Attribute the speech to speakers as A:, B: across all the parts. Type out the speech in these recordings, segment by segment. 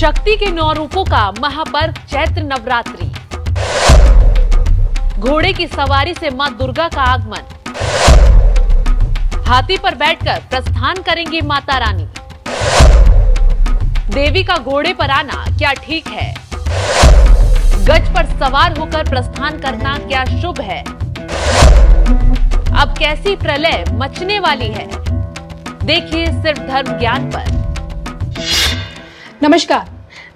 A: शक्ति के 9 रूपों का महापर्व चैत्र नवरात्रि। घोड़े की सवारी से मां दुर्गा का आगमन। हाथी पर बैठकर प्रस्थान करेंगी माता रानी। देवी का घोड़े पर आना क्या ठीक है? गज पर सवार होकर प्रस्थान करना क्या शुभ है? अब कैसी प्रलय मचने वाली है? देखिए सिर्फ धर्म ज्ञान पर।
B: नमस्कार,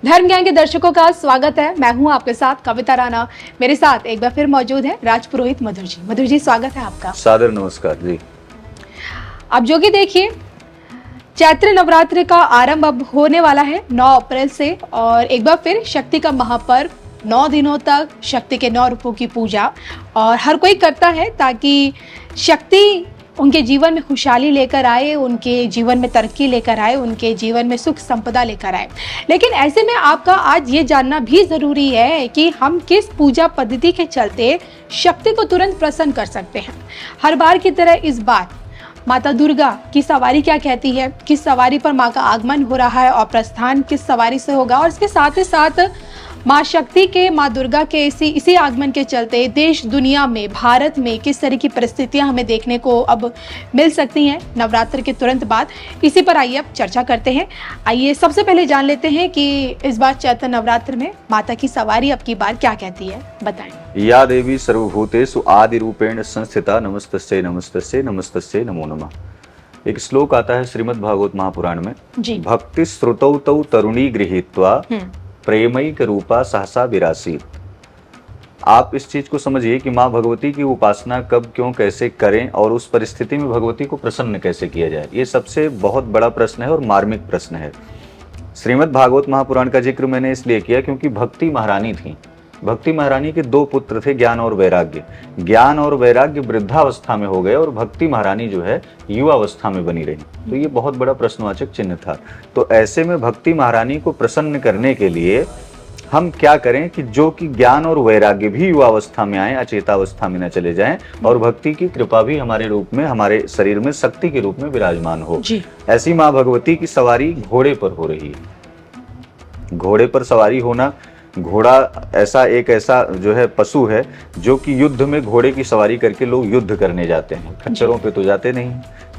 B: धर्म ज्ञान के दर्शकों का स्वागत है। मैं हूं आपके साथ कविता राणा। मेरे साथ एक बार फिर मौजूद है राजपुरोहित मधुर जी। मधुर जी, स्वागत है आपका।
C: सादर नमस्कार जी।
B: अब जो कि देखिए, चैत्र नवरात्र का आरंभ अब होने वाला है 9 अप्रैल से, और एक बार फिर शक्ति का महापर्व 9 दिनों तक शक्ति के 9 रूपों की पूजा और हर कोई करता है ताकि शक्ति उनके जीवन में खुशहाली लेकर आए, उनके जीवन में तरक्की लेकर आए, उनके जीवन में सुख संपदा लेकर आए। लेकिन ऐसे में आपका आज ये जानना भी ज़रूरी है कि हम किस पूजा पद्धति के चलते शक्ति को तुरंत प्रसन्न कर सकते हैं। हर बार की तरह इस बार माता दुर्गा की सवारी क्या कहती है, किस सवारी पर माँ का आगमन हो रहा है और प्रस्थान किस सवारी से होगा, और इसके साथ ही साथ माँ शक्ति के, माँ दुर्गा के इसी आगमन के चलते देश दुनिया में, भारत में किस तरह की परिस्थितियां हमें देखने को अब मिल सकती हैं नवरात्र के तुरंत बाद, इसी पर आइए अब चर्चा करते हैं। आइए सबसे पहले जान लेते हैं कि इस बार चैत्र नवरात्र में माता की सवारी अब की बार क्या कहती है, बताएं।
C: या देवी सर्वभूतेषु आदि रूपेण संस्थिता नमस्तस्यै नमस्तस्यै नमस्तस्यै नमो नमः। एक श्लोक आता है श्रीमद् भागवत महापुराण में जी। भक्ति श्रुतौ तौ तरुणी गृहीत्वा प्रेमैक रूपा सहसा विरासीत। आप इस चीज को समझिए कि माँ भगवती की उपासना कब, क्यों, कैसे करें और उस परिस्थिति में भगवती को प्रसन्न कैसे किया जाए। ये सबसे बहुत बड़ा प्रश्न है और मार्मिक प्रश्न है। श्रीमद् भागवत महापुराण का जिक्र मैंने इसलिए किया क्योंकि भक्ति महारानी थी। भक्ति महारानी के 2 पुत्र थे, ज्ञान और वैराग्य। ज्ञान और वैराग्य वृद्धावस्था में हो गए और भक्ति महारानी जो है युवावस्था में बनी रही। तो ये बहुत बड़ा प्रश्नवाचक चिन्ह था। तो ऐसे में भक्ति महारानी को प्रसन्न करने के लिए हम क्या करें कि जो कि ज्ञान और वैराग्य भी युवावस्था में आए, अचेतावस्था में न चले जाएं, और भक्ति की कृपा भी हमारे रूप में, हमारे शरीर में शक्ति के रूप में विराजमान हो। ऐसी माँ भगवती की सवारी घोड़े पर हो रही है। घोड़े पर सवारी होना, घोड़ा ऐसा जो है पशु है जो कि युद्ध में घोड़े की सवारी करके लोग युद्ध करने जाते हैं, खच्चरों पे तो जाते नहीं।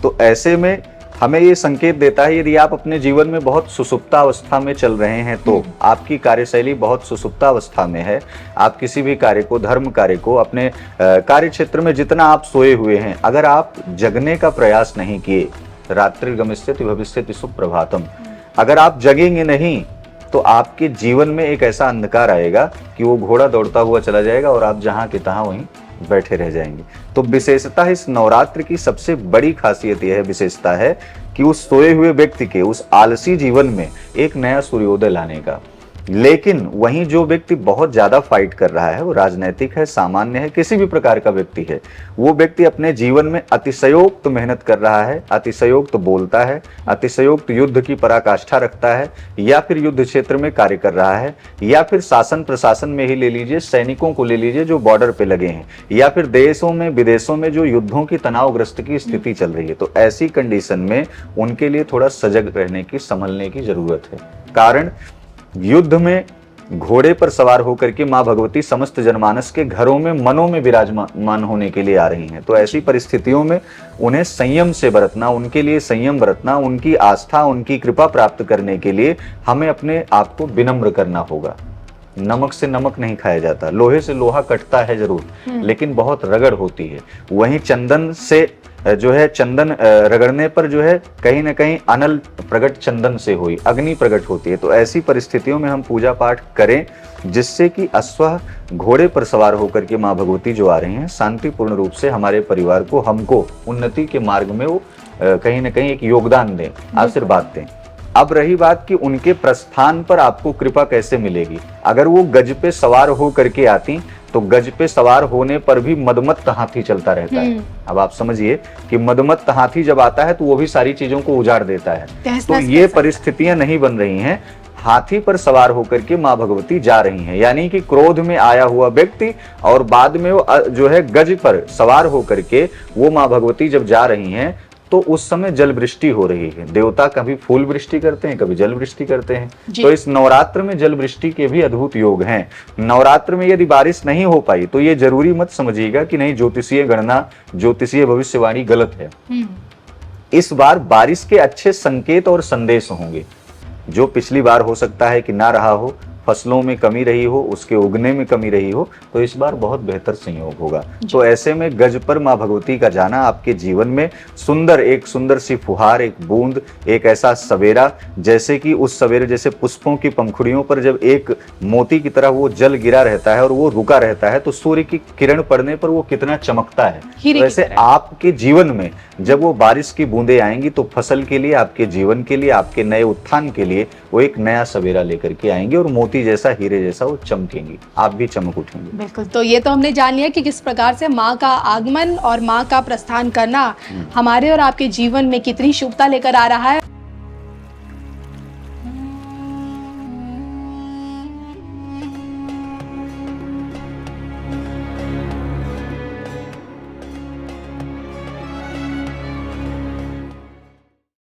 C: तो ऐसे में हमें ये संकेत देता है, यदि आप अपने जीवन में बहुत सुसुप्ता अवस्था में चल रहे हैं, तो आपकी कार्यशैली बहुत सुसुप्ता अवस्था में है, आप किसी भी कार्य को, धर्म कार्य को, अपने कार्य क्षेत्र में जितना आप सोए हुए हैं, अगर आप जगने का प्रयास नहीं किए, रात्रि गमिष्यति भविष्यति सुप्रभातम, अगर आप जगेंगे नहीं तो आपके जीवन में एक ऐसा अंधकार आएगा कि वो घोड़ा दौड़ता हुआ चला जाएगा और आप जहां के तहां वहीं बैठे रह जाएंगे। तो विशेषता इस नवरात्र की सबसे बड़ी खासियत यह विशेषता है कि उस सोए हुए व्यक्ति के, उस आलसी जीवन में एक नया सूर्योदय लाने का। लेकिन वहीं जो व्यक्ति बहुत ज्यादा फाइट कर रहा है, वो राजनैतिक है, सामान्य है, किसी भी प्रकार का व्यक्ति है, वो व्यक्ति अपने जीवन में अतिशयोक्त मेहनत कर रहा है, अतिशयोक्त बोलता है, अतिशयोक्त युद्ध की पराकाष्ठा रखता है, या फिर युद्ध क्षेत्र में कार्य कर रहा है, या फिर शासन प्रशासन में ही ले लीजिए, सैनिकों को ले लीजिए जो बॉर्डर पे लगे हैं, या फिर देशों में विदेशों में जो युद्धों की तनावग्रस्त की स्थिति चल रही है। तो ऐसी कंडीशन में उनके लिए थोड़ा सजग रहने की, संभलने की जरूरत है। कारण युद्ध में घोड़े पर सवार होकर के माँ भगवती समस्त जनमानस के घरों में, मनों में विराजमान होने के लिए आ रही हैं। तो ऐसी परिस्थितियों में उन्हें संयम से बरतना, उनके लिए संयम बरतना, उनकी आस्था, उनकी कृपा प्राप्त करने के लिए हमें अपने आप को विनम्र करना होगा। नमक से नमक नहीं खाया जाता, लोहे से लोहा कटता है जरूर, लेकिन बहुत रगड़ होती है। वहीं चंदन से जो है, चंदन रगड़ने पर जो है कहीं ना कहीं अनल प्रकट चंदन से हुई, अग्नि प्रकट होती है। तो ऐसी परिस्थितियों में हम पूजा पाठ करें जिससे कि अश्व घोड़े पर सवार होकर के माँ भगवती जो आ रही हैं, शांतिपूर्ण रूप से हमारे परिवार को, हमको उन्नति के मार्ग में वो कहीं ना कहीं एक योगदान दें, आशीर्वाद दें। अब रही बात कि उनके प्रस्थान पर आपको कृपा कैसे मिलेगी। अगर वो गज पे सवार हो करके आती तो गज पे सवार होने पर भी मदमत्त हाथी चलता रहता है। अब आप समझिए कि मदमत्त हाथी जब आता है तो वो भी सारी चीजों को उजाड़ देता है। तो ये परिस्थितियां नहीं बन रही हैं। हाथी पर सवार होकर के माँ भगवती जा रही हैं, यानी कि क्रोध में आया हुआ व्यक्ति और बाद में वो जो है गज पर सवार होकर के वो माँ भगवती जब जा रही हैं तो उस समय जल वृष्टि हो रही है। देवता कभी फूल वृष्टि करते हैं, कभी जल वृष्टि करते हैं। तो इस नवरात्र में जल वृष्टि के भी अद्भुत योग हैं। नवरात्र में यदि बारिश नहीं हो पाई तो ये जरूरी मत समझिएगा कि नहीं ज्योतिषीय गणना, ज्योतिषीय भविष्यवाणी गलत है। इस बार बारिश के अच्छे संकेत और संदेश होंगे। जो पिछली बार हो सकता है कि ना रहा हो, फसलों में कमी रही हो, उसके उगने में कमी रही हो, तो इस बार बहुत बेहतर संयोग होगा। तो ऐसे में गज पर माँ भगवती का जाना आपके जीवन में एक सुंदर सी फुहार, एक बूंद, एक ऐसा सवेरा, जैसे कि उस सवेरे जैसे पुष्पों की पंखुड़ियों पर जब एक मोती की तरह वो जल गिरा रहता है और वो रुका रहता है तो सूर्य की किरण पड़ने पर वो कितना चमकता है, वैसे आपके जीवन में जब वो बारिश की बूंदें आएंगी तो फसल के लिए, आपके जीवन के लिए, आपके नए उत्थान के लिए वो एक नया सवेरा लेकर के आएंगे और मोती जैसा, हीरे जैसा वो चमकेंगी, आप भी चमक उठेंगे।
B: बिल्कुल। तो ये तो हमने जान लिया कि किस प्रकार से माँ का आगमन और माँ का प्रस्थान करना हमारे और आपके जीवन में कितनी शुभता लेकर आ रहा है।